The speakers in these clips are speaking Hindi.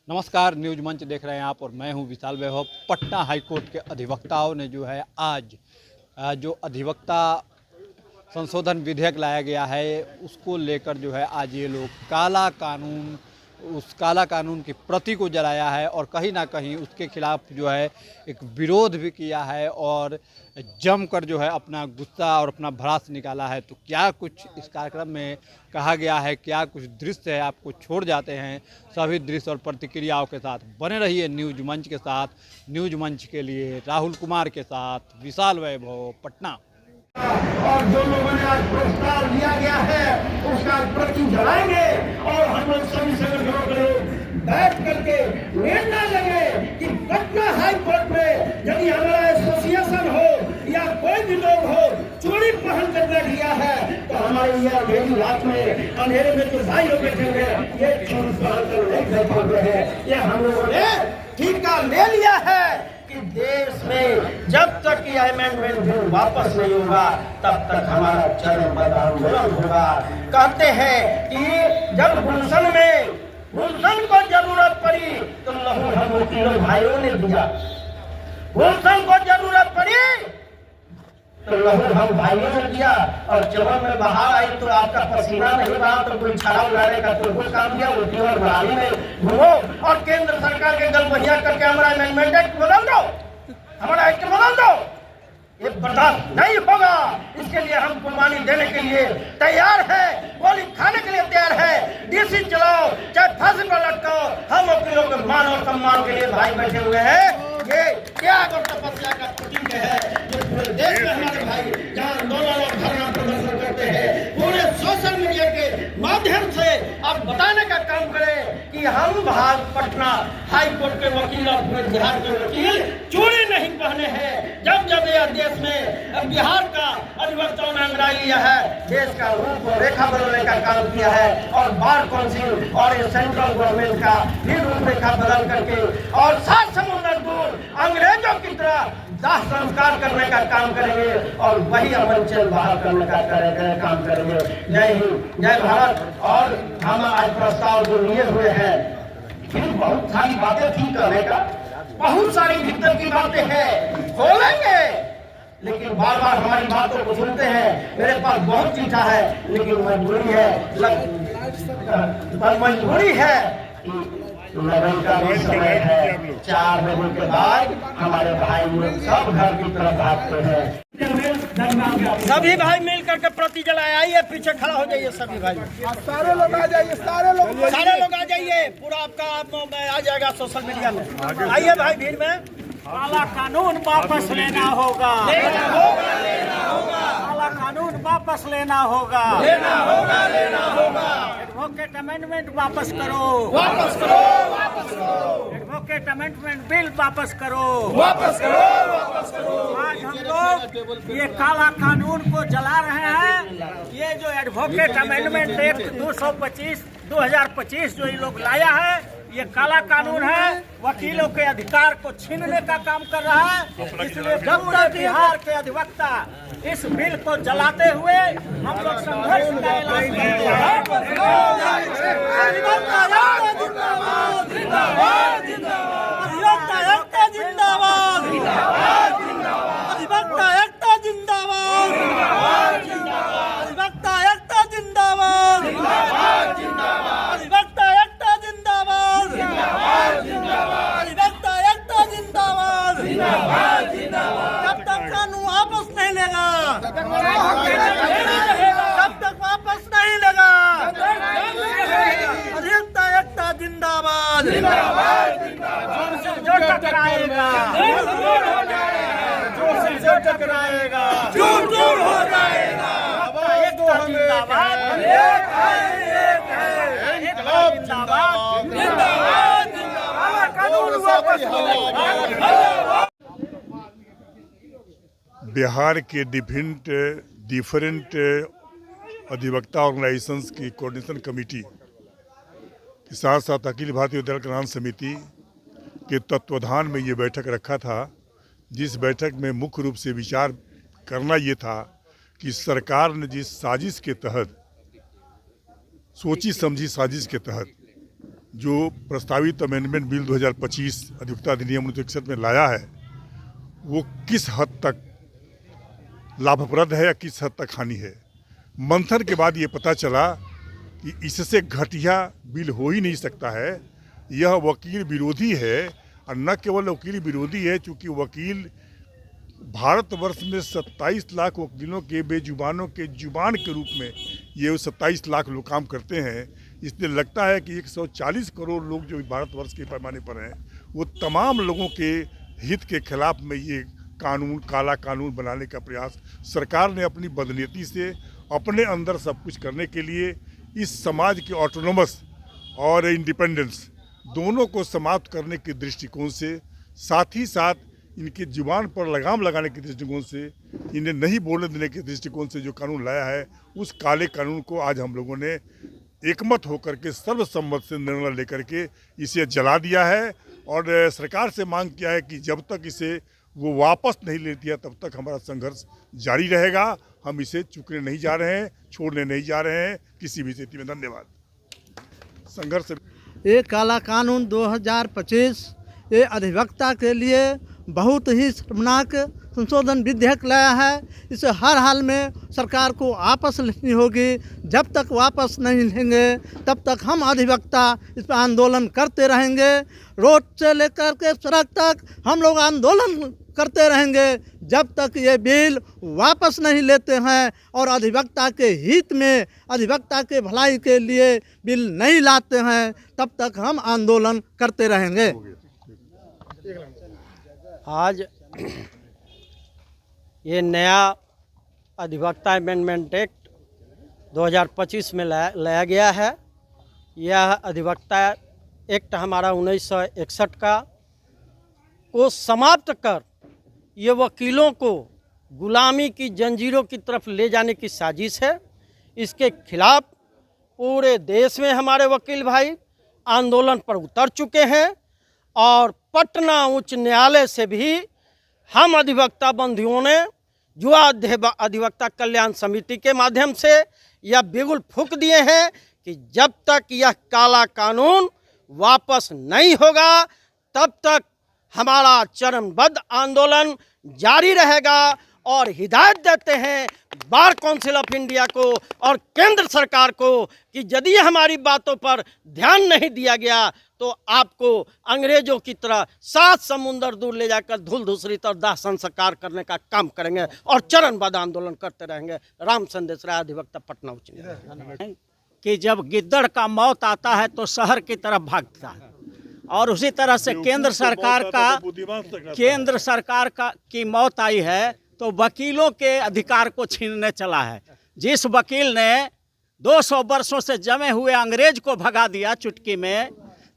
नमस्कार, न्यूज मंच देख रहे हैं आप और मैं हूं विशाल वैभव। पटना हाईकोर्ट के अधिवक्ताओं ने जो है आज जो अधिवक्ता संशोधन विधेयक लाया गया है उसको लेकर जो है आज ये लोग काला कानून की प्रति को जलाया है और कहीं ना कहीं उसके खिलाफ जो है एक विरोध भी किया है और जमकर जो है अपना गुस्सा और अपना भड़ास निकाला है। तो क्या कुछ इस कार्यक्रम में कहा गया है, क्या कुछ दृश्य है, आपको छोड़ जाते हैं सभी दृश्य और प्रतिक्रियाओं के साथ। बने रहिए न्यूज मंच के साथ। न्यूज मंच के लिए राहुल कुमार के साथ विशाल वैभव, पटना। और जो लोगों ने आज पुरस्कार लिया गया है उसका प्रति जलाएंगे और हम लोग सभी संगठनों के लोग बैठ करके निर्णय लेंगे कि पटना हाई कोर्ट में यदि हमारा एसोसिएशन हो या कोई भी लोग हो चूड़ी पहन कर बैठ गया है तो हमारे ये अंधेरी रात में अंधेरे में जो भाई लोग बैठे हुए ये चूड़ी पहन कर नहीं बैठे हुए हैं। ये हम लोगों ने ठीका ले लिया है कि देश में जब तक ये अमेंडमेंट बिल वापस नहीं होगा तब तक हमारा चरम आंदोलन होगा। कहते हैं कि जब गुलशन को जरूरत पड़ी तो लहू हम वकीलों भाइयों ने दिया, गुलशन को जरूरत पड़ी तो लहू हम भाइयों ने दिया। और चमन में बाहर आई तो आपका पसीना नहीं रहा तो कोई छाड़ा उड़ाने का तो कुछ काम किया, उठी और बराली में घूमो और केंद्र सरकार के गल बढ़िया करके हमारा अमेंडमेंट एक्ट बदल दो, हमारा एक्ट बदल दो। ये बर्दाश्त नहीं होगा। इसके लिए हम कुर्बानी देने के लिए तैयार है, गोली खाने के लिए तैयार है। डीसी चलाओ चाहे फांसी पर लटकाओ, हम वकीलों के मान और सम्मान के लिए भाई बैठे हुए हैं। ये त्याग और तपस्या का प्रतीक है जो पूरे देश में हमारे भाई जहाँ आंदोलन और धरना प्रदर्शन करते हैं पूरे सोशल मीडिया के माध्यम से अब बताने का काम करें कि हम पटना हाई कोर्ट के वकील और पूरे बिहार के वकील चूड़ी नहीं पहने हैं। जब जब यह देश में बिहार का अधिवक्ताओं ने अंग्राई लिया है, देश का रूप और रेखा बदलने का काम किया है और बार काउंसिल और सेंट्रल गवर्नमेंट का भी रूपरेखा बदल करके और 7 समुद्र दूर अंग्रेजों की तरह दाह संस्कार करने का काम करेंगे और वही अमन चल बहाल करने का काम करेंगे। जय हिंद, जय भारत। और हम आज प्रस्ताव जो लिए हुए हैं फिर बहुत सारी बातें थी करने का, बहुत सारी भीतर की बातें हैं बोलेंगे, लेकिन बार बार हमारी बातों को सुनते हैं। मेरे पास बहुत चिट्ठा है लेकिन मजबूरी है लगन का भी समय है। 4 बजे के बाद हमारे भाई लोग सब घर की तरफ भागते हैं। सभी भाई मिल करके प्रति जलाए। आइए पीछे खड़ा हो जाइए सभी भाई, सारे लोग आ जाइए, सारे लोग आ जाइए। पूरा आपका आ जाएगा सोशल मीडिया में। आइए भाई भीड़ में। काला कानून वापस लेना होगा, काला कानून वापस लेना होगा, एडवोकेट अमेंडमेंट वापस करो, एडवोकेट अमेंडमेंट बिल वापस करो। आज हम लोग ये काला कानून को जला रहे हैं। ये जो एडवोकेट अमेंडमेंट एक्ट 2025 जो ये लोग लाया है ये काला कानून है, वकीलों के अधिकार को छीनने का काम कर रहा है। इसलिए जब तक बिहार के अधिवक्ता इस बिल को जलाते हुए हम लोग संघर्ष का ऐलान करते जब तक कानून वापस नहीं लेगा तब तक वापस नहीं लेगा। अधिवक्ता एकता जिंदाबाद। जो टकराएगा जो टकराएगा दूर हो जाएगा। जिंदाबाद कानून वापस। बिहार के डिफरेंट अधिवक्ता ऑर्गेनाइजेशंस की कोऑर्डिनेशन कमेटी के साथ साथ अखिल भारतीय दल कल्याण समिति के तत्वाधान में ये बैठक रखा था, जिस बैठक में मुख्य रूप से विचार करना ये था कि सरकार ने जिस साजिश के तहत, सोची समझी साजिश के तहत जो प्रस्तावित अमेंडमेंट बिल 2025 अधिवक्ता अधिनियम 1961 में लाया है वो किस हद तक लाभप्रद है या किस हद तक हानि है। मंथन के बाद ये पता चला कि इससे घटिया बिल हो ही नहीं सकता है। यह वकील विरोधी है और न केवल वकील विरोधी है, चूँकि वकील भारतवर्ष में 27 लाख वकीलों के बेजुबानों के जुबान के रूप में ये 27 लाख लोग काम करते हैं। इसलिए लगता है कि 140 करोड़ लोग जो भारतवर्ष के पैमाने पर हैं वो तमाम लोगों के हित के खिलाफ में ये कानून, काला कानून बनाने का प्रयास सरकार ने अपनी बदनीयती से अपने अंदर सब कुछ करने के लिए इस समाज के ऑटोनोमस और इंडिपेंडेंस दोनों को समाप्त करने के दृष्टिकोण से, साथ ही साथ इनके जुबान पर लगाम लगाने के दृष्टिकोण से, इन्हें नहीं बोलने देने के दृष्टिकोण से जो कानून लाया है उस काले कानून को आज हम लोगों ने एकमत होकर के सर्वसम्मत से निर्णय लेकर के इसे जला दिया है और सरकार से मांग किया है कि जब तक इसे वो वापस नहीं लेती है तब तक हमारा संघर्ष जारी रहेगा। हम इसे चूकने नहीं जा रहे हैं, छोड़ने नहीं जा रहे हैं किसी भी स्थिति में। धन्यवाद। संघर्ष ये काला कानून 2025 ये अधिवक्ता के लिए बहुत ही शर्मनाक संशोधन विधेयक लाया है। इसे हर हाल में सरकार को वापस लेनी होगी। जब तक वापस नहीं लेंगे तब तक हम अधिवक्ता इस पर आंदोलन करते रहेंगे। रोड से लेकर के सड़क तक हम लोग आंदोलन करते रहेंगे जब तक ये बिल वापस नहीं लेते हैं और अधिवक्ता के हित में, अधिवक्ता के भलाई के लिए बिल नहीं लाते हैं तब तक हम आंदोलन करते रहेंगे। आज ये नया अधिवक्ता अमेंडमेंट एक्ट 2025 में लाया गया है। यह अधिवक्ता एक्ट हमारा 1961 का को समाप्त कर ये वकीलों को गुलामी की जंजीरों की तरफ ले जाने की साजिश है। इसके खिलाफ पूरे देश में हमारे वकील भाई आंदोलन पर उतर चुके हैं और पटना उच्च न्यायालय से भी हम अधिवक्ता बंधुओं ने जो अधिवक्ता कल्याण समिति के माध्यम से यह बिगुल फूंक दिए हैं कि जब तक यह काला कानून वापस नहीं होगा तब तक हमारा चरणबद्ध आंदोलन जारी रहेगा। और हिदायत देते हैं बार काउंसिल ऑफ इंडिया को और केंद्र सरकार को कि यदि हमारी बातों पर ध्यान नहीं दिया गया तो आपको अंग्रेजों की तरह 7 समुंदर दूर ले जाकर धूल धूसरित और दाह संस्कार करने का काम करेंगे और चरणबद्ध आंदोलन करते रहेंगे। राम संदेश राय, अधिवक्ता, पटना उच्च न्यायालय। कि जब गिद्दड़ का मौत आता है तो शहर की तरफ भागता है और उसी तरह से केंद्र सरकार की मौत आई है तो वकीलों के अधिकार को छीनने चला है। जिस वकील ने 200 वर्षों से जमे हुए अंग्रेज को भगा दिया चुटकी में,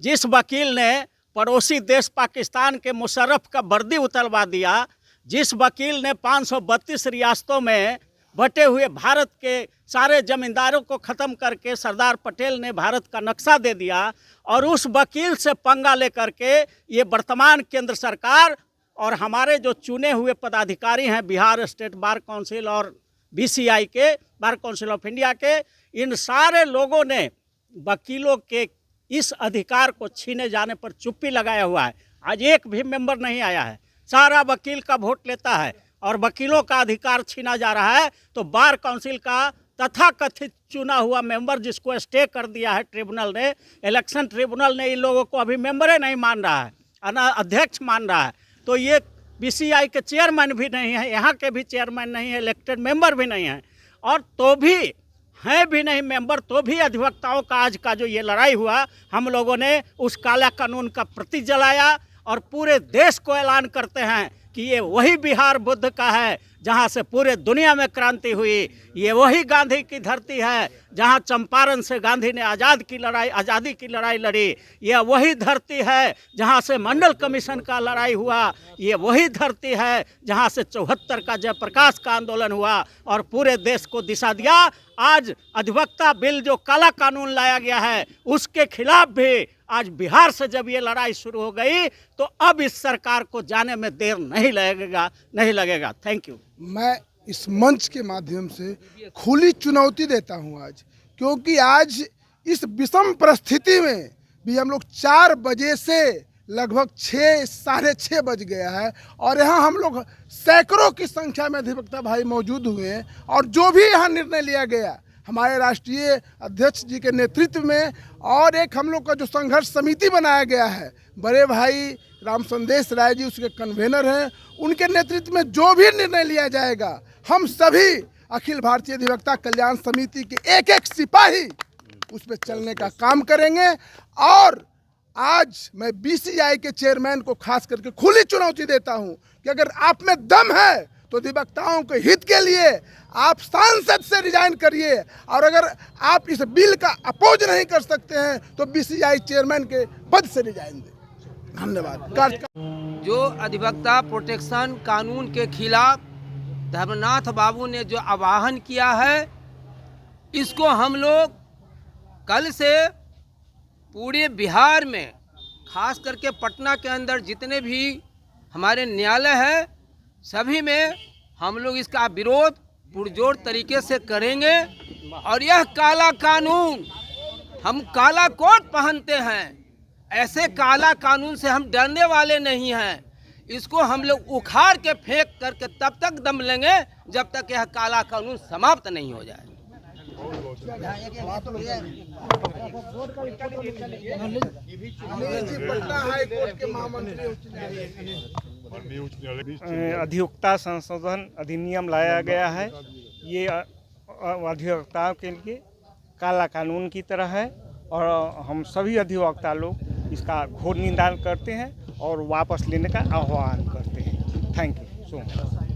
जिस वकील ने पड़ोसी देश पाकिस्तान के मुशर्रफ का वर्दी उतरवा दिया, जिस वकील ने 532 रियासतों में बटे हुए भारत के सारे जमींदारों को ख़त्म करके सरदार पटेल ने भारत का नक्शा दे दिया, और उस वकील से पंगा लेकर के ये वर्तमान केंद्र सरकार और हमारे जो चुने हुए पदाधिकारी हैं बिहार स्टेट बार काउंसिल और BCI के, बार काउंसिल ऑफ इंडिया के, इन सारे लोगों ने वकीलों के इस अधिकार को छीने जाने पर चुप्पी लगाया हुआ है। आज एक भी मेंबर नहीं आया है, सारा वकील का वोट लेता है और वकीलों का अधिकार छीना जा रहा है। तो बार काउंसिल का तथाकथित चुना हुआ मेंबर जिसको स्टे कर दिया है ट्रिब्यूनल ने, इलेक्शन ट्रिब्यूनल ने, इन लोगों को अभी मेंबर ही नहीं मान रहा है, अध्यक्ष मान रहा है। तो ये BCI के चेयरमैन भी नहीं है, यहाँ के भी चेयरमैन नहीं है, इलेक्टेड मेंबर भी नहीं है, और तो भी हैं भी नहीं मेंबर, तो भी अधिवक्ताओं का आज का जो ये लड़ाई हुआ, हम लोगों ने उस काला कानून का प्रतीक जलाया और पूरे देश को ऐलान करते हैं कि ये वही बिहार बुद्ध का है जहाँ से पूरे दुनिया में क्रांति हुई, ये वही गांधी की धरती है जहाँ चंपारण से गांधी ने आज़ादी की लड़ाई लड़ी, यह वही धरती है जहाँ से मंडल कमीशन का लड़ाई हुआ, ये वही धरती है जहाँ से 74 का जयप्रकाश का आंदोलन हुआ और पूरे देश को दिशा दिया। आज अधिवक्ता बिल जो काला कानून लाया गया है उसके खिलाफ भी आज बिहार से जब ये लड़ाई शुरू हो गई तो अब इस सरकार को जाने में देर नहीं लगेगा। Thank you. मैं इस मंच के माध्यम से खुली चुनौती देता हूं आज, क्योंकि आज इस विषम परिस्थिति में भी हम लोग 4 बजे से लगभग 6 साढ़े 6 बज गया है और यहाँ हम लोग सैकड़ों की संख्या में अधिवक्ता भाई मौजूद हुए हैं और जो भी यहाँ निर्णय लिया गया हमारे राष्ट्रीय अध्यक्ष जी के नेतृत्व में और एक हम लोग का जो संघर्ष समिति बनाया गया है, बड़े भाई राम संदेश राय जी उसके कन्वेनर हैं, उनके नेतृत्व में जो भी निर्णय लिया जाएगा हम सभी अखिल भारतीय अधिवक्ता कल्याण समिति के एक एक सिपाही उस पर चलने का काम करेंगे। और आज मैं बीसीआई के चेयरमैन को खास करके खुली चुनौती देता हूं कि अगर आप में दम है तो अधिवक्ताओं के हित के लिए आप सांसद से रिजाइन करिए और अगर आप इस बिल का अपोज नहीं कर सकते हैं तो बीसीआई चेयरमैन के पद से रिजाइन दें। धन्यवाद। जो अधिवक्ता प्रोटेक्शन कानून के खिलाफ धर्मनाथ बाबू ने जो आह्वान किया है, इसको हम लोग कल से पूरे बिहार में खास करके पटना के अंदर जितने भी हमारे न्यायालय है सभी में हम लोग इसका विरोध पुरजोर तरीके से करेंगे। और यह काला कानून, हम काला कोट पहनते हैं, ऐसे काला कानून से हम डरने वाले नहीं हैं। इसको हम लोग उखाड़ के फेंक करके तब तक दम लेंगे जब तक यह काला कानून समाप्त नहीं हो जाए। अधिवक्ता संशोधन अधिनियम लाया गया है। ये अधिवक्ताओं के लिए काला कानून की तरह है और हम सभी अधिवक्ता लोग इसका घोर निंदा करते हैं और वापस लेने का आह्वान करते हैं। Thank you so much.